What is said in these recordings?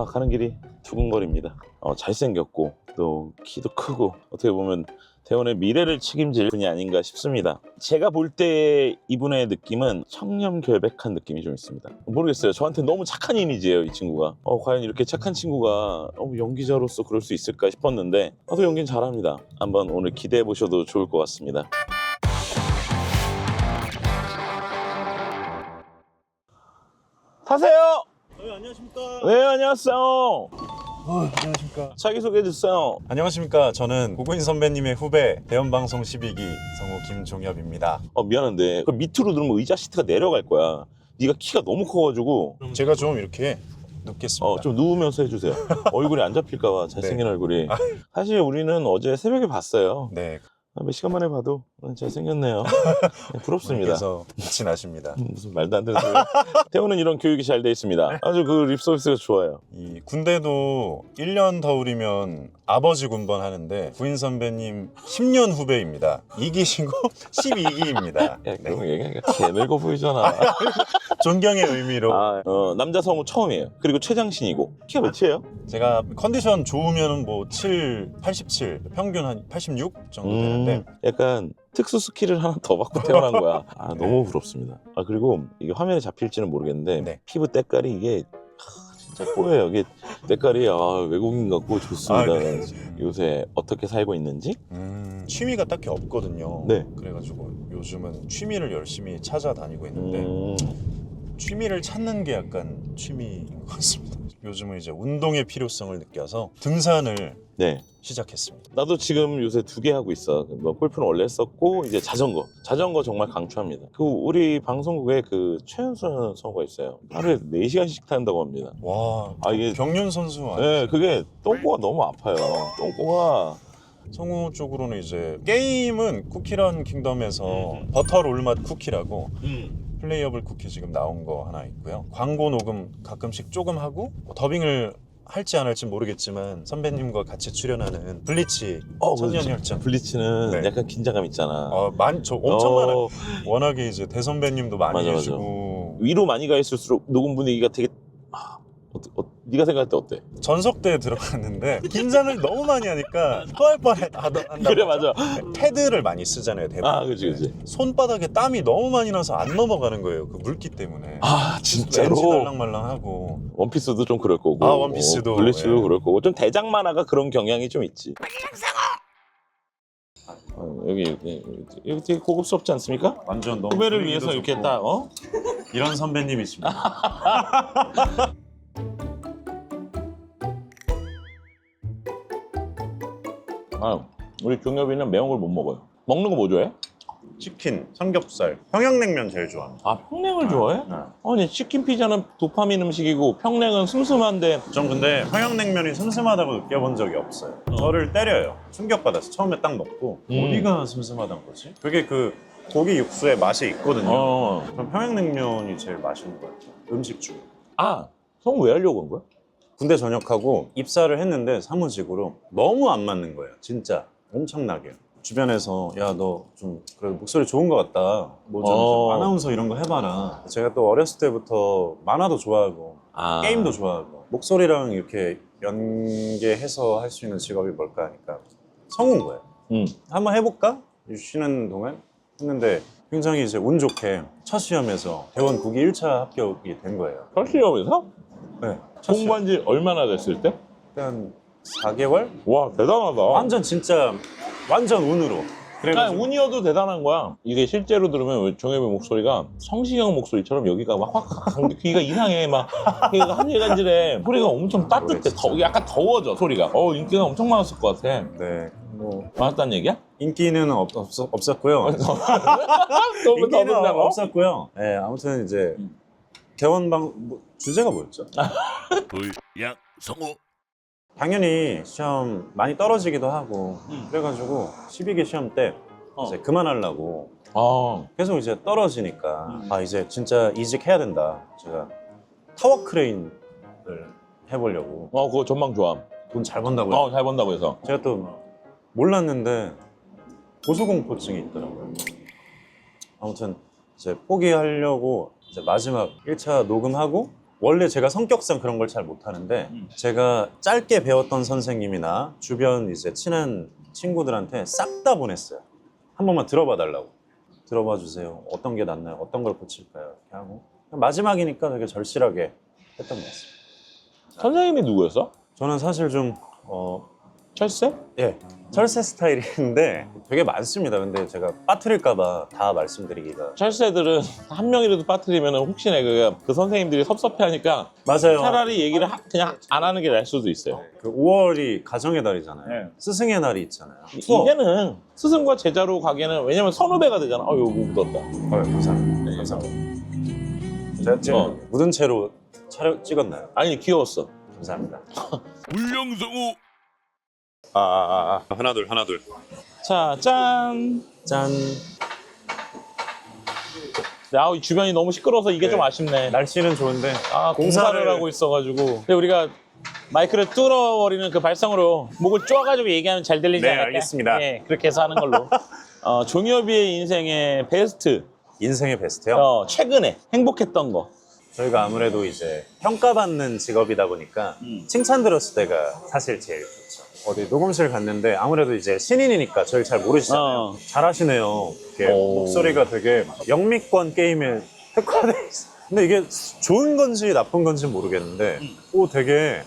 가는 길이 두근거립니다. 잘생겼고 또 키도 크고 어떻게 보면 대원의 미래를 책임질 분이 아닌가 싶습니다. 제가 볼 때 이분의 느낌은 청렴결백한 느낌이 좀 있습니다. 모르겠어요. 저한테 너무 착한 이미지예요, 이 친구가. 과연 이렇게 착한 친구가 연기자로서 그럴 수 있을까 싶었는데 또 연기는 잘합니다. 한번 오늘 기대해 보셔도 좋을 것 같습니다. 타세요! 네, 안녕하십니까. 네, 안녕하세요. 안녕하십니까. 자기소개해 주세요. 안녕하십니까. 저는 고고인 선배님의 후배 대원방송 12기 성우 김종엽입니다. 미안한데 그 밑으로 누르면 의자 시트가 내려갈 거야. 네가 키가 너무 커가지고 제가 좀 이렇게 눕겠습니다. 좀 누우면서 해주세요. 얼굴이 안 잡힐까봐 잘생긴 네. 얼굴이. 사실 우리는 어제 새벽에 봤어요. 네. 몇 시간 만에 봐도 잘생겼네요. 부럽습니다. 그래서 빛이 나십니다. 무슨 말도 안 되는 소리. 태호는 이런 교육이 잘 돼 있습니다. 아주 그 립서비스가 좋아요. 이 군대도 1년 더울이면 아버지 군번 하는데 구인 선배님 10년 후배입니다. 2기시고 12기입니다. 야, 그런 거 얘기하니까 개늙어 보이잖아. 존경의 의미로. 남자 성우 처음이에요. 그리고 최장신이고. 키가 몇이에요? 제가 컨디션 좋으면 뭐 87, 평균 한 86 정도 되는데 약간 특수 스킬을 하나 더 받고 태어난 거야. 너무 부럽습니다. 그리고 이게 화면에 잡힐지는 모르겠는데 네. 피부 때깔이 이게 진짜 뽀예요. 이게 때깔이 외국인 같고 좋습니다. 네. 요새 어떻게 살고 있는지? 취미가 딱히 없거든요. 네. 그래가지고 요즘은 취미를 열심히 찾아다니고 있는데 취미를 찾는 게 약간 취미인 것 같습니다. 요즘은 이제 운동의 필요성을 느껴서 등산을 네. 시작했습니다. 나도 지금 요새 2개 하고 있어. 골프는 원래 했었고 이제 자전거 정말 강추합니다. 우리 방송국에 최연소 선수가 있어요. 하루에 4시간씩 탄다고 합니다. 와, 이게 경륜 선수 아니에요? 네, 그게 똥꼬가 너무 아파요. 똥꼬가. 성우 쪽으로는 이제 게임은 쿠키런 킹덤에서 버터 롤맛 쿠키라고 플레이어블 쿠키 지금 나온 거 하나 있고요. 광고 녹음 가끔씩 조금 하고 더빙을 할지 안 할지 모르겠지만 선배님과 같이 출연하는 블리치 천년혈장. 블리치는 네. 약간 긴장감 있잖아. 저 엄청 많아요. 워낙에 이제 대선배님도 많이 맞아. 해주고 위로 많이 가 있을수록 녹음 분위기가 되게 네가 생각할 때 어때? 전석대에 들어갔는데 긴장을 너무 많이 하니까 토할 뻔했다. 그래 맞아. 패드를 많이 쓰잖아요. 대부분. 그치. 손바닥에 땀이 너무 많이 나서 안 넘어가는 거예요. 그 물기 때문에. 진짜로? 렌즈 달랑말랑하고. 원피스도 좀 그럴 거고. 원피스도. 블리치도 예. 그럴 거고. 좀 대장 만화가 그런 경향이 좀 있지. 여기 되게 고급스럽지 않습니까? 완전 너무 후배를 분위기도 위해서 이렇게 좋고. 딱 이런 선배님이십니다. 우리 종엽이는 매운 걸 못 먹어요. 먹는 거 뭐 좋아해? 치킨, 삼겹살, 평양냉면 제일 좋아합니다. 평냉을 좋아해? 아니 치킨 피자는 도파민 음식이고 평냉은 슴슴한데. 전 근데 평양냉면이 슴슴하다고 느껴본 적이 없어요. 저를 때려요. 충격받았어. 처음에 딱 먹고 어디가 슴슴하단 거지? 그게 그 고기 육수의 맛이 있거든요. 그럼 평양냉면이 제일 맛있는 것 같아요. 음식 중에. 성우 왜 하려고 한 거야? 군대 전역하고 입사를 했는데 사무직으로 너무 안 맞는 거예요. 진짜 엄청나게. 주변에서 야 너 좀 그래도 목소리 좋은 것 같다. 뭐 좀 아나운서 이런 거 해봐라. 제가 또 어렸을 때부터 만화도 좋아하고 게임도 좋아하고 목소리랑 이렇게 연계해서 할 수 있는 직업이 뭘까 하니까 성우인 거예요. 한번 해볼까? 쉬는 동안 했는데 굉장히 이제 운 좋게 첫 시험에서 대원 국기 1차 합격이 된 거예요. 첫 시험에서? 네. 공부한 지 얼마나 됐을 때? 한 4개월? 와 대단하다. 완전 진짜 완전 운으로. 그래가지고 운이어도 대단한 거야. 이게 실제로 들으면 종엽의 목소리가 성시경 목소리처럼 여기가 막 확 귀가 이상해. 막 귀가 한질간질해. 소리가 엄청 따뜻해. 약간 더워져 소리가. 인기가 엄청 많았을 것 같아. 네. 뭐 많았다는 얘기야? 인기는 없었고요. 인기는 없었고요. 네, 아무튼 이제 개원방 주제가 뭐였죠? 불량 성우. 당연히 시험 많이 떨어지기도 하고 그래가지고 12기 시험 때 이제 그만하려고 계속 이제 떨어지니까 이제 진짜 이직해야 된다. 제가 타워 크레인을 해보려고. 그거 전망 좋아. 돈 잘 번다고요? 잘 번다고 해서. 제가 또 몰랐는데 고소공포증이 있더라고요. 아무튼 이제 포기하려고 이제 마지막 1차 녹음하고 원래 제가 성격상 그런 걸 잘 못하는데 제가 짧게 배웠던 선생님이나 주변 이제 친한 친구들한테 싹 다 보냈어요. 한 번만 들어봐 달라고. 들어봐 주세요. 어떤 게 낫나요? 어떤 걸 고칠까요? 이렇게 하고 마지막이니까 되게 절실하게 했던 것 같습니다. 선생님이 누구였어? 저는 사실 좀 철새? 예, 철새 스타일인데 되게 많습니다. 근데 제가 빠뜨릴까봐 다 말씀드리기가 철새들은 한 명이라도 빠뜨리면 혹시나 그 선생님들이 섭섭해하니까 맞아요. 차라리 얘기를 그냥 안 하는 게 나을 수도 있어요. 그 5월이 가정의 달이잖아요. 네. 스승의 날이 있잖아요. 수업. 이제는 스승과 제자로 가기에는 왜냐면 선후배가 되잖아. 이거 묻었다. 감사합니다. 감사합니다. 제가 묻은 채로 찍었나요? 아니 귀여웠어. 감사합니다. 울령성우 하나 둘. 자, 짠. 짠. 이 주변이 너무 시끄러워서 이게 네. 좀 아쉽네. 날씨는 좋은데 공사를 하고 있어가지고. 근데 우리가 마이크를 뚫어버리는 그 발성으로 목을 쪼아가지고 얘기하면 잘 들리지 네, 않을까? 알겠습니다. 예, 그렇게 해서 하는 걸로. 종엽이의 인생의 베스트. 인생의 베스트요. 최근에 행복했던 거. 저희가 아무래도 이제 평가받는 직업이다 보니까 칭찬 들었을 때가 사실 제일 좋죠. 어디 녹음실 갔는데 아무래도 이제 신인이니까 저희 잘 모르시잖아요. 잘하시네요. 이렇게 목소리가 되게 영미권 게임에 특화돼 있어요. 근데 이게 좋은 건지 나쁜 건지 모르겠는데 되게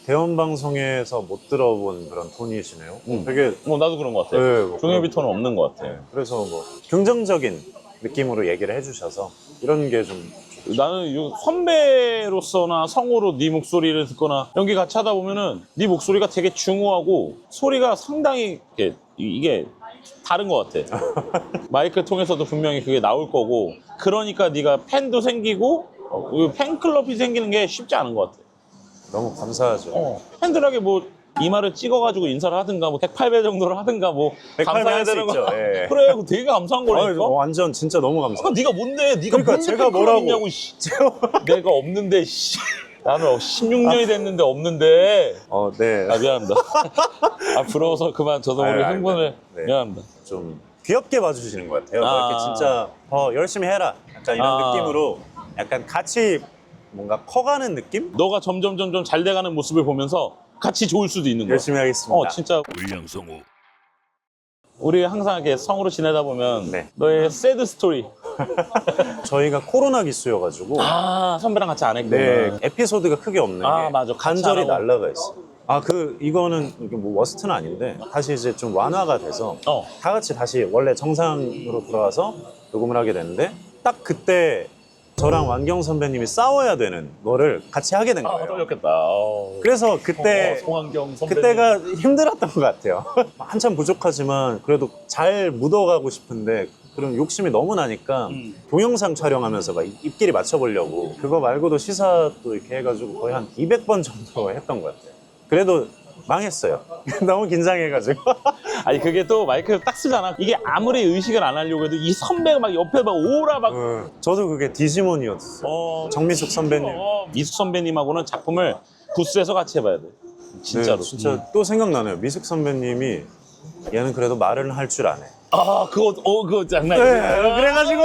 대원 방송에서 못 들어본 그런 톤이시네요. 되게 나도 그런 것 같아. 네, 종엽이 톤은 없는 것 같아. 그래서 뭐 긍정적인 느낌으로 얘기를 해주셔서 이런 게 좀 나는 선배로서나 성우로 네 목소리를 듣거나 연기 같이 하다 보면은 네 목소리가 되게 중후하고 소리가 상당히 이게 다른 것 같아. 마이크 통해서도 분명히 그게 나올 거고 그러니까 네가 팬도 생기고 팬클럽이 생기는 게 쉽지 않은 것 같아. 너무 감사하죠. 팬들에게 뭐 이마를 찍어가지고 인사를 하든가 뭐 108배 정도를 하든가 뭐 108배 감사해야 할 수 되는 있죠. 거. 예. 그래 그거 되게 감사한 거라니까. 완전 진짜 너무 감사해요. 아까 네가 뭔데? 네가 그러니까 뭔데 제가 팬클럽 뭐라고. 있냐고, 씨. 내가 없는데 씨. 나는 16년이 됐는데 없는데. 네. 미안합니다. 부러워서 그만 저도 모르게 아유, 흥분을. 네. 미안합니다. 좀 귀엽게 봐주시는 것 같아요. 이렇게 진짜 더 열심히 해라. 약간 이런 느낌으로 약간 같이 뭔가 커가는 느낌? 너가 점점 잘 돼가는 모습을 보면서 같이 좋을 수도 있는 거야. 열심히 하겠습니다. 진짜 울령성우 우리 항상 이렇게 성으로 지내다 보면 네. 너의 새드 스토리. 저희가 코로나 기수여가지고 선배랑 같이 안 했구나. 네, 에피소드가 크게 없는 게 맞아. 간절히 같이 안 하고. 날라가 있어. 이거는 이게 뭐 워스트는 아닌데 다시 이제 좀 완화가 돼서 다 같이 다시 원래 정상으로 돌아와서 녹음을 하게 됐는데 딱 그때 저랑 완경 선배님이 싸워야 되는 거를 같이 하게 된 거예요. 떨렸겠다. 그래서 그때 송환경 선배. 그때가 힘들었던 것 같아요. 한참 부족하지만 그래도 잘 묻어가고 싶은데 그런 욕심이 너무 나니까 동영상 촬영하면서 막 입끼리 맞춰보려고 그거 말고도 시사도 이렇게 해가지고 거의 한 200번 정도 했던 것 같아요. 그래도 망했어요. 너무 긴장해가지고. 아니 그게 또 마이크 딱 쓰잖아. 이게 아무리 의식을 안 하려고 해도 이 선배가 막 옆에 막 오라 막. 저도 그게 디지몬이었어요. 정미숙 선배님. 미숙 선배님하고는 작품을 부스에서 같이 해봐야 돼. 진짜로. 네, 진짜 또 생각나네요. 미숙 선배님이 얘는 그래도 말은 할 줄 아네. 그거 장난이야. 네, 그래가지고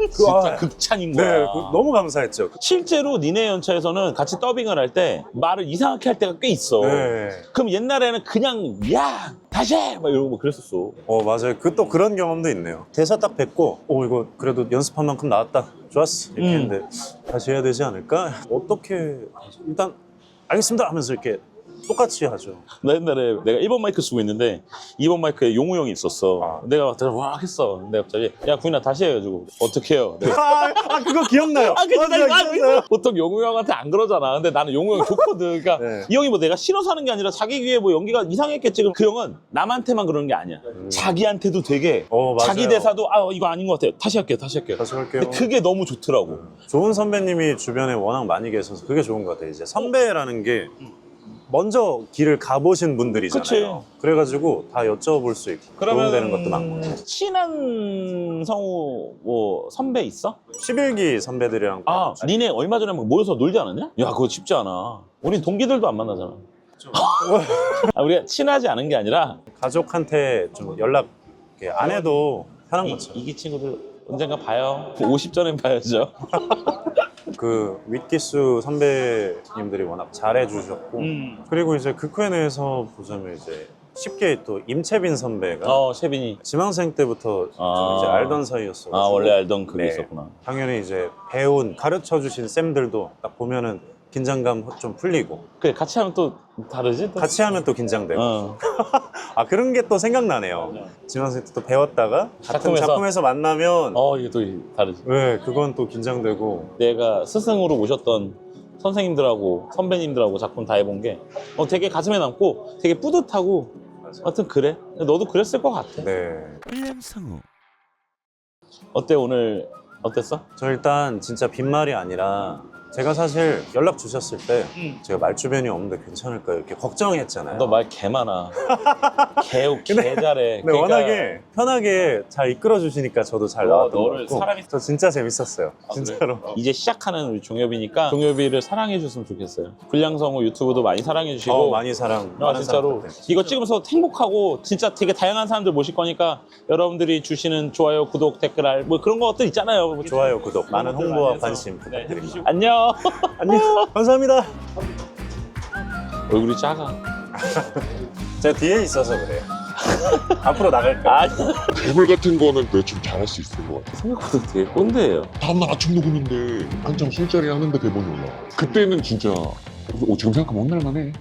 진짜 극찬인 거야. 네, 너무 감사했죠. 실제로 니네 연차에서는 같이 더빙을 할 때 말을 이상하게 할 때가 꽤 있어. 네. 그럼 옛날에는 그냥 야 다시 해! 막 이러고 그랬었어. 맞아요. 또 그런 경험도 있네요. 대사 딱 뱉고, 이거 그래도 연습한 만큼 나왔다. 좋았어. 이렇게 했는데, 다시 해야 되지 않을까? 어떻게, 일단, 알겠습니다 하면서 이렇게 똑같이 하죠. 나 옛날에 내가 1번 마이크 쓰고 있는데 2번 마이크에 용우 형이 있었어. 내가 와 했어. 근데 갑자기 야 구인아 다시 해가지고 어떻게 해요? 그거 기억나요. 기억나요. 보통 용우 형한테 안 그러잖아. 근데 나는 용우 형 좋거든. 그러니까 네. 이 형이 뭐 내가 싫어서 하는 게 아니라 자기 귀에 뭐 연기가 이상했겠지. 그럼 그 형은 남한테만 그러는 게 아니야. 자기한테도 되게 맞아요. 자기 대사도 이거 아닌 것 같아요. 다시 할게요. 다시 할게요. 근데 그게 너무 좋더라고. 좋은 선배님이 주변에 워낙 많이 계셔서 그게 좋은 것 같아요. 이제 선배라는 게 먼저 길을 가보신 분들이잖아요. 그치. 그래가지고 다 여쭤볼 수 있고 도움되는 것도 많고. 친한 성우 뭐 선배 있어? 11기 선배들이랑 니네 얼마 전에 막 모여서 놀지 않았냐? 야 그거 쉽지 않아. 우리 동기들도 안 만나잖아. 우리가 친하지 않은 게 아니라 가족한테 좀 연락 이렇게 안 해도 편한 거죠. 이기 친구들 언젠가 봐요. 50전엔 봐야죠. 그 윗기수 선배님들이 워낙 잘해주셨고 그리고 이제 극회내에서 보자면 이제 쉽게 또 임채빈 선배가 채빈이. 지망생 때부터 좀 이제 알던 사이였어. 원래 알던 그게 네. 있었구나. 당연히 이제 배운 가르쳐주신 쌤들도 딱 보면은 긴장감 좀 풀리고 그래, 같이 하면 또 다르지? 또? 같이 하면 또 긴장되고 아 그런 게 또 생각나네요. 지망생 때 또 배웠다가 같은 작품에서 만나면 이게 또 다르지. 네 그건 또 긴장되고 내가 스승으로 모셨던 선생님들하고 선배님들하고 작품 다 해본 게 되게 가슴에 남고 되게 뿌듯하고 하여튼 그래. 너도 그랬을 것 같아. 네. 울량성우 어때 오늘 어땠어? 저 일단 진짜 빈말이 아니라 제가 사실 연락 주셨을 때 제가 말주변이 없는데 괜찮을까요? 이렇게 걱정했잖아요. 너 말 개 많아. 개 잘해. 근데 워낙에 편하게 잘 이끌어 주시니까 저도 잘 나왔던 것 너를 같고 사람이- 저 진짜 재밌었어요. 진짜로. 이제 시작하는 우리 종엽이니까 종엽이를 사랑해 줬으면 좋겠어요. 불량성우 유튜브도 많이 사랑해 주시고 많이 많은 진짜로 사람 이거 찍으면서 행복하고 진짜 되게 다양한 사람들 모실 거니까 여러분들이 주시는 좋아요, 구독, 댓글, 알 뭐 그런 것들 있잖아요. 좋아요, 구독, 많은 것들 홍보와 많이 해서. 관심 네, 부탁드립니다. 해주시고. 안녕. 안녕. 감사합니다. 얼굴이 작아. 제가 뒤에 있어서 그래요. 앞으로 나갈까요? 아니 괴물 같은 거는 대충 잘할 수 있을 것 같아. 생각보다 되게 꼰대예요. 다음날 아침 녹음인데 한참 술자리 하는데 대본이 올라와. 그때는 진짜 지금 생각하면 혼날만해.